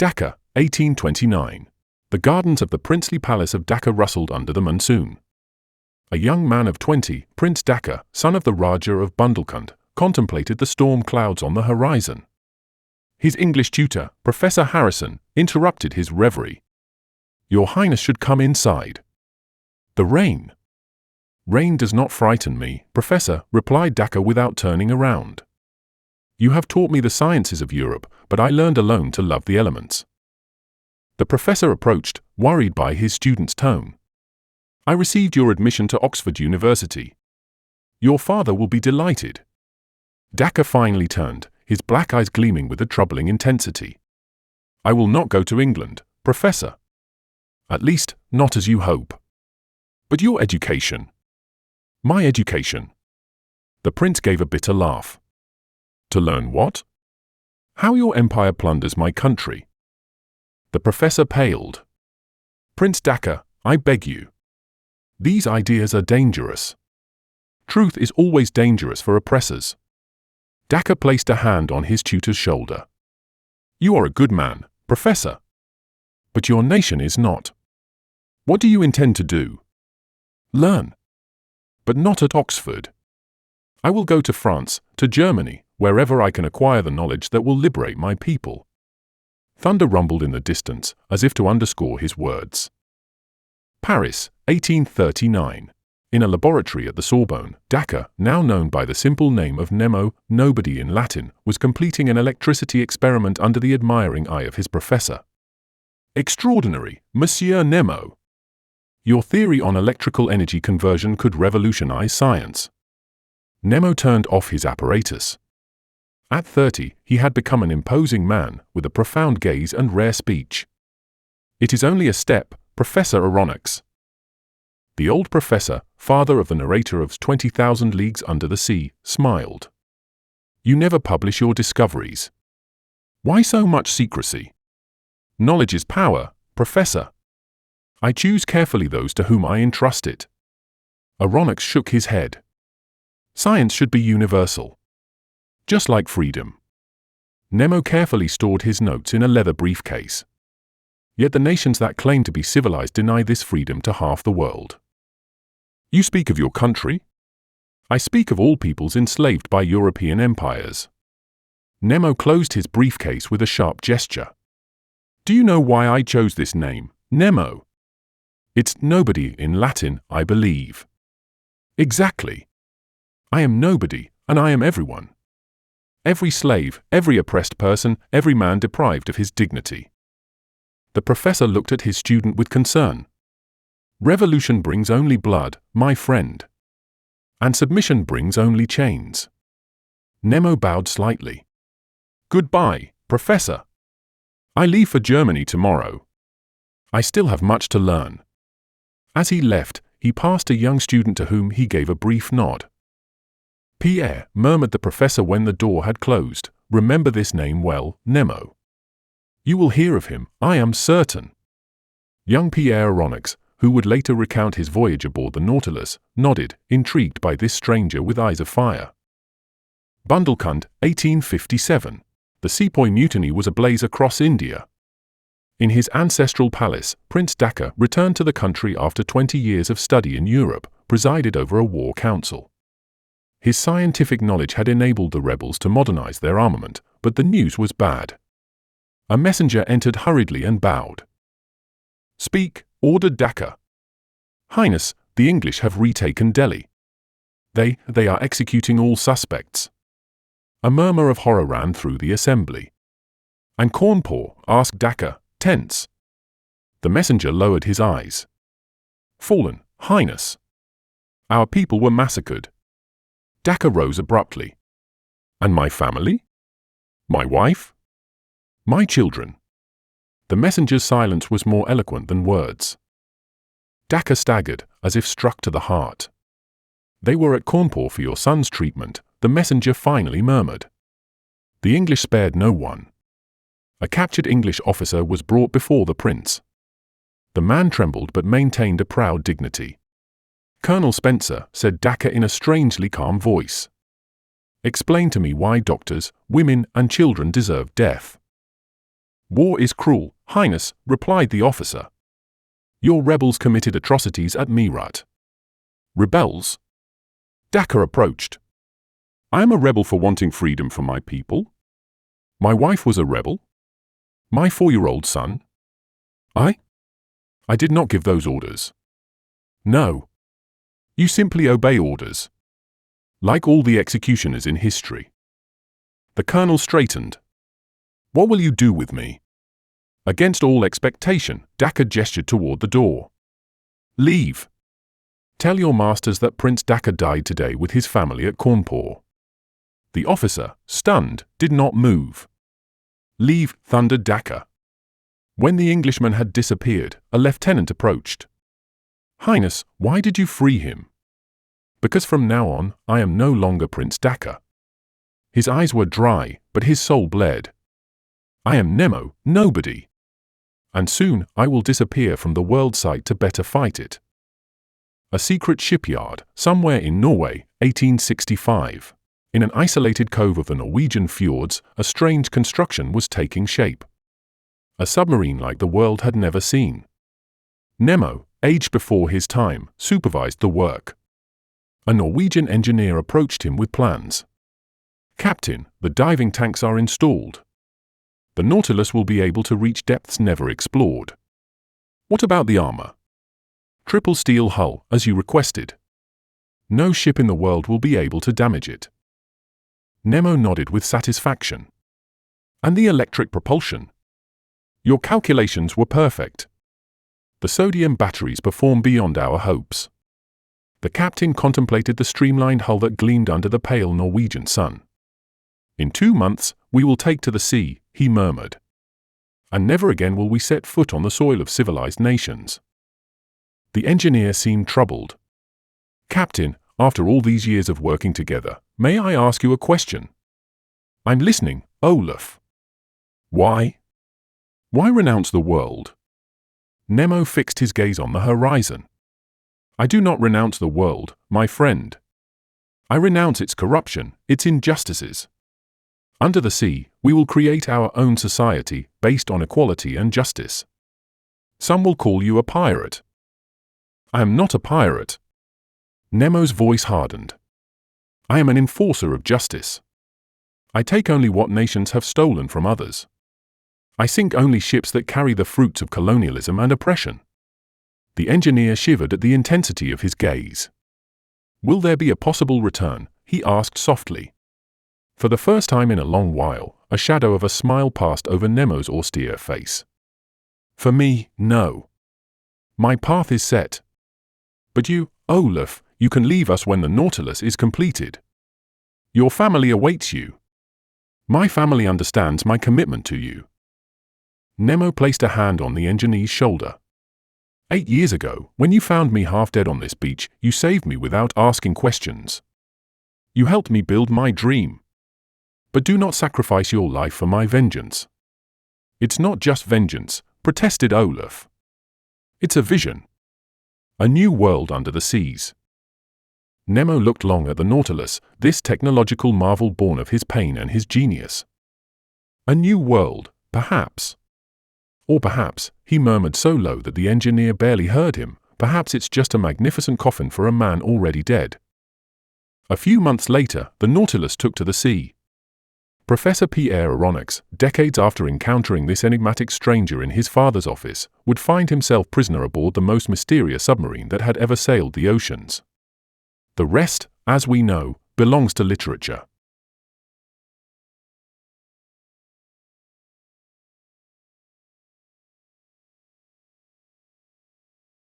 Dhaka, 1829. The gardens of the princely palace of Dhaka rustled under the monsoon. A young man of 20, Prince Dhaka, son of the Raja of Bundelkhand, contemplated the storm clouds on the horizon. His English tutor, Professor Harrison, interrupted his reverie. "Your Highness should come inside." "The rain." "Rain does not frighten me, Professor," replied Dhaka without turning around. "You have taught me the sciences of Europe, but I learned alone to love the elements." The professor approached, worried by his student's tone. "I received your admission to Oxford University. Your father will be delighted." Dhaka finally turned, his black eyes gleaming with a troubling intensity. "I will not go to England, Professor. At least, not as you hope." "But your education?" "My education." The prince gave a bitter laugh. "To learn what?" "How your empire plunders my country." The professor paled. "Prince Dhaka, I beg you. These ideas are dangerous. Truth is always dangerous for oppressors." Dhaka placed a hand on his tutor's shoulder. "You are a good man, Professor. But your nation is not. What do you intend to do?" "Learn. But not at Oxford. I will go to France, to Germany, wherever I can acquire the knowledge that will liberate my people." Thunder rumbled in the distance, as if to underscore his words. Paris, 1839. In a laboratory at the Sorbonne, Dhaka, now known by the simple name of Nemo, nobody in Latin, was completing an electricity experiment under the admiring eye of his professor. "Extraordinary, Monsieur Nemo! Your theory on electrical energy conversion could revolutionize science." Nemo turned off his apparatus. At 30, he had become an imposing man, with a profound gaze and rare speech. "It is only a step, Professor Aronnax." The old professor, father of the narrator of 20,000 Leagues Under the Sea, smiled. "You never publish your discoveries. Why so much secrecy?" "Knowledge is power, Professor. I choose carefully those to whom I entrust it." Aronnax shook his head. "Science should be universal. Just like freedom." Nemo carefully stored his notes in a leather briefcase. Yet the nations that claim to be civilized deny this freedom to half the world. "You speak of your country?" "I speak of all peoples enslaved by European empires." Nemo closed his briefcase with a sharp gesture. "Do you know why I chose this name, Nemo?" "It's nobody in Latin, I believe." "Exactly. I am nobody, and I am everyone. Every slave, every oppressed person, every man deprived of his dignity." The professor looked at his student with concern. "Revolution brings only blood, my friend. And submission brings only chains." Nemo bowed slightly. "Goodbye, Professor. I leave for Germany tomorrow. I still have much to learn." As he left, he passed a young student to whom he gave a brief nod. "Pierre," murmured the professor when the door had closed, "remember this name well, Nemo. You will hear of him, I am certain." Young Pierre Aronnax, who would later recount his voyage aboard the Nautilus, nodded, intrigued by this stranger with eyes of fire. Bundelkhand, 1857. The Sepoy Mutiny was ablaze across India. In his ancestral palace, Prince Dhaka returned to the country after 20 years of study in Europe, presided over a war council. His scientific knowledge had enabled the rebels to modernize their armament, but the news was bad. A messenger entered hurriedly and bowed. "Speak," ordered Dhaka. "Highness, the English have retaken Delhi. They are executing all suspects." A murmur of horror ran through the assembly. "And Cawnpore?" asked Dhaka, tense. The messenger lowered his eyes. "Fallen, Highness. Our people were massacred." Dhaka rose abruptly. "And my family? My wife? My children?" The messenger's silence was more eloquent than words. Dhaka staggered, as if struck to the heart. "They were at Cawnpore for your son's treatment," the messenger finally murmured. The English spared no one. A captured English officer was brought before the prince. The man trembled but maintained a proud dignity. "Colonel Spencer," said Dhaka in a strangely calm voice. "Explain to me why doctors, women, and children deserve death." "War is cruel, Highness," replied the officer. "Your rebels committed atrocities at Meerut." "Rebels?" Dacre approached. "I am a rebel for wanting freedom for my people. My wife was a rebel. My 4-year-old son. I did not give those orders." "No. You simply obey orders. Like all the executioners in history." The colonel straightened. "What will you do with me?" Against all expectation, Dacre gestured toward the door. "Leave. Tell your masters that Prince Dacre died today with his family at Cawnpore." The officer, stunned, did not move. "Leave," thundered Dacre. When the Englishman had disappeared, a lieutenant approached. "Highness, why did you free him?" "Because from now on, I am no longer Prince Dacre." His eyes were dry, but his soul bled. "I am Nemo, nobody. And soon I will disappear from the world sight to better fight it." A secret shipyard, somewhere in Norway, 1865. In an isolated cove of the Norwegian fjords, a strange construction was taking shape. A submarine like the world had never seen. Nemo, aged before his time, supervised the work. A Norwegian engineer approached him with plans. "Captain, the diving tanks are installed. The Nautilus will be able to reach depths never explored. What about the armor?" "Triple steel hull, as you requested. No ship in the world will be able to damage it." Nemo nodded with satisfaction. "And the electric propulsion?" "Your calculations were perfect. The sodium batteries perform beyond our hopes." The captain contemplated the streamlined hull that gleamed under the pale Norwegian sun. "In 2 months, we will take to the sea," he murmured. "And never again will we set foot on the soil of civilized nations." The engineer seemed troubled. "Captain, after all these years of working together, may I ask you a question?" "I'm listening, Olaf." "Why? Why renounce the world?" Nemo fixed his gaze on the horizon. "I do not renounce the world, my friend. I renounce its corruption, its injustices. Under the sea, we will create our own society based on equality and justice. Some will call you a pirate." "I am not a pirate." Nemo's voice hardened. "I am an enforcer of justice. I take only what nations have stolen from others. I sink only ships that carry the fruits of colonialism and oppression." The engineer shivered at the intensity of his gaze. "Will there be a possible return?" he asked softly. For the first time in a long while, a shadow of a smile passed over Nemo's austere face. "For me, no. My path is set. But you, Olaf, you can leave us when the Nautilus is completed. Your family awaits you. My family understands my commitment to you." Nemo placed a hand on the engineer's shoulder. 8 years ago, when you found me half dead on this beach, you saved me without asking questions. You helped me build my dream. But do not sacrifice your life for my vengeance." "It's not just vengeance," protested Olaf. "It's a vision. A new world under the seas." Nemo looked long at the Nautilus, this technological marvel born of his pain and his genius. "A new world, perhaps. Or perhaps," he murmured so low that the engineer barely heard him, "perhaps it's just a magnificent coffin for a man already dead." A few months later, the Nautilus took to the sea. Professor Pierre Aronnax, decades after encountering this enigmatic stranger in his father's office, would find himself prisoner aboard the most mysterious submarine that had ever sailed the oceans. The rest, as we know, belongs to literature.